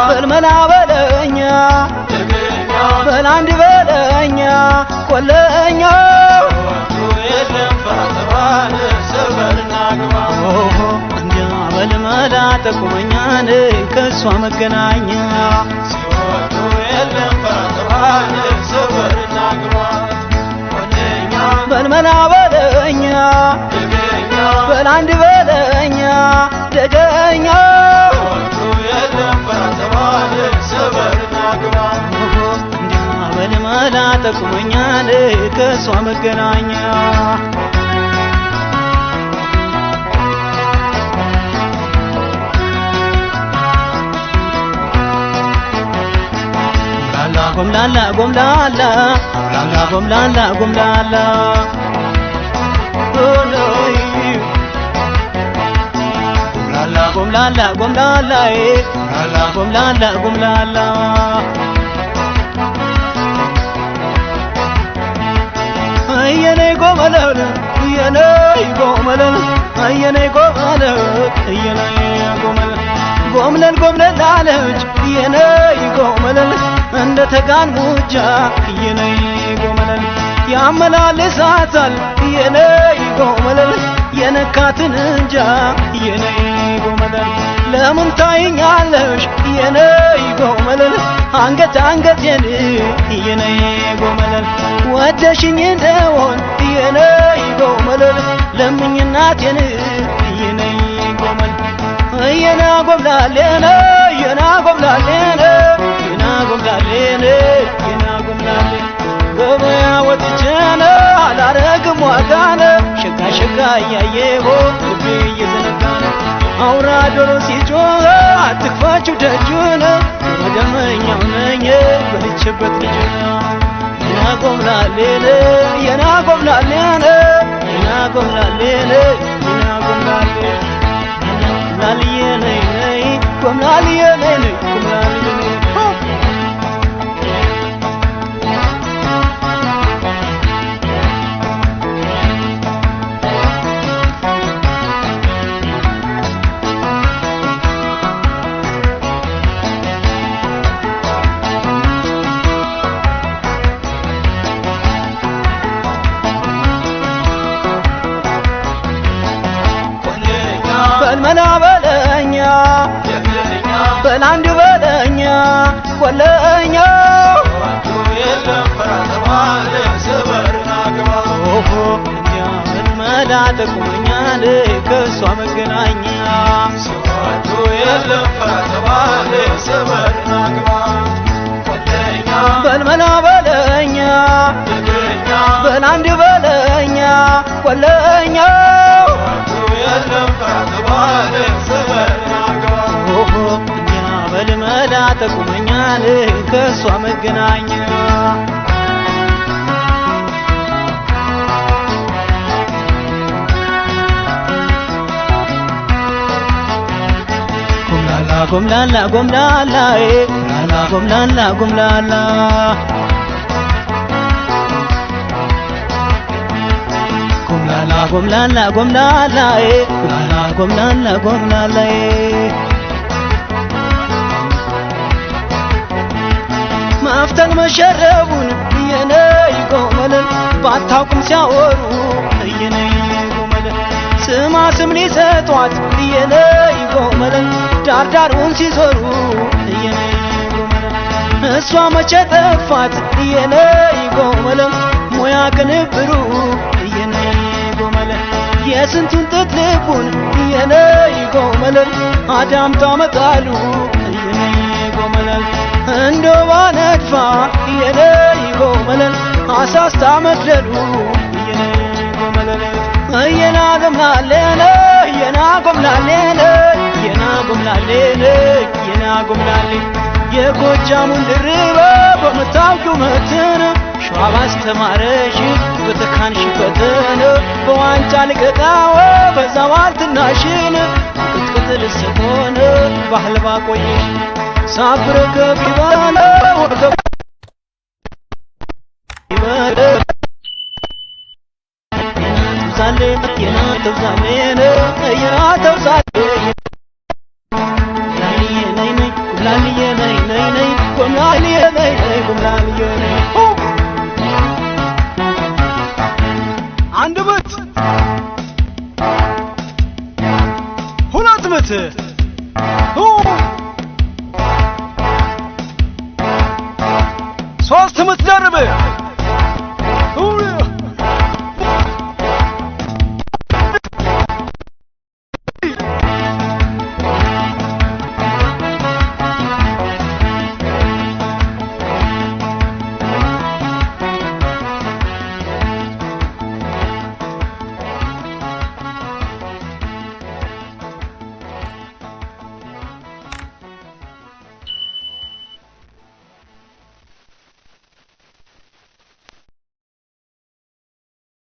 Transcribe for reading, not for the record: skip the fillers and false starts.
በልመና በለኛ በላንድ በለኛ ቆለኛ እንዲያ በልመላ ጠቁመኛን ከሷ መገናኛ በልመና በለኛ በላንድ በለኛ ደገኛ እንዲያ በልመላ ጠቁመኛን ከሷ መገናኛ ጎምላላ ጎምላላ ጎምላላ ጎምላላ ጎምላላ ጎምላላ ጎምላላ ጎምላላ አየኔ ጎመለል አየኔ ጎመለል አየኔ ጎመለል አየኔ ጎመለል ጎምለል ጎምለል አለች አየኔ ጎመለል እንደ ተጋን ሙጃ አየኔ ጎመለል ያመላልሳታል አየኔ ጎመለል የነካትን እንጃ አየኔ ጎመለል ለምን ታይኛለሽ አየኔ ጎመለል አንገት አንገቴን አየኔ ጎመለል ወደሽኝ እንደሆን አየኔ ጎመለል ለምኝ እናቴን አየኔ ጎመለል አየና ጎምላሌነ አየና ጎምላሌነ አየና ጎምላሌነ አየና ጎምላሌ ገበያ ወጥቼነ አላረግም ዋጋነ ሸጋ ሸጋ እያየሁ ልቤ እየዘነጋነ አውራ ዶሮ ሲጮህ አትክፋችሁ ደጁን ወደመኛው ነኝ በልቼበት ልጅ የና ጎምላሌነ የና ጎምላሌነ የና ጎምላሌነ የና ጎምላሌ ጎምላልዬ ነይ ነይ ጎምላልዬ ነይ ነይ ጎምላልዬ ነይ በልመና በለኛ በላንድ በለኛ ቆለኛ እንዲያ በልመላ ጠቁመኛል ከሷ መገናኛ በልመና በለኛ በላንድ በለኛ ቆለኛ እንዲያ በልመላ ጠቁመኛል ከሷ መገናኛ ጎምላላ ጎምላላ ጎምላላ ጎምላላ ጎምላላ ጎምላላ ጎምላላ ጎምላላ ማፍተል መሸረቡን አየኔ ጎመለል ባታውቁም ሲያወሩ አየኔ ጎመለል ስማ ስም ሊሰጧት አየኔ ጎመለል ዳርዳሩን ሲዞሩ አየኔ ጎመለል እሷ መቼ ጠፋት አየኔ ጎመለል ሙያ ቅንብሩ አየኔ ጎመለል የስንቱን ጥጥ ልቡን አየኔ ጎመለል አዳምጣ መጣሉ አየኔ ጎመለል እንዶ ባነድፋ አየኔ ጎመለል አሳስታ መድለሉ አየኔ ጎመለል አየና ጎምላሌነ አየና ጎምላሌነ አየና ጎምላሌነ አየና ጎምላሌ የጎጃሙን ድርባ በመታውቂው መትን ሸዋ ባስተማረሽ በተካንሽበትን በዋንጫ ልቀቃወ በዛ ዋልትናሽን ቅጥቅጥ ልስሆን ባህል ባቆየሽ ሳብረ ከቢባነ ወገብ ይበረ ተውዛሌ የና ተውዛሌ የና ተውዛሌ ነይ ነይ ነይ ጎምላልዬ ነይ ነይ ነይ ጎምላልዬ ነይ ነይ ጎምላልዬ ነይ አንድ ምት ሁለት ምት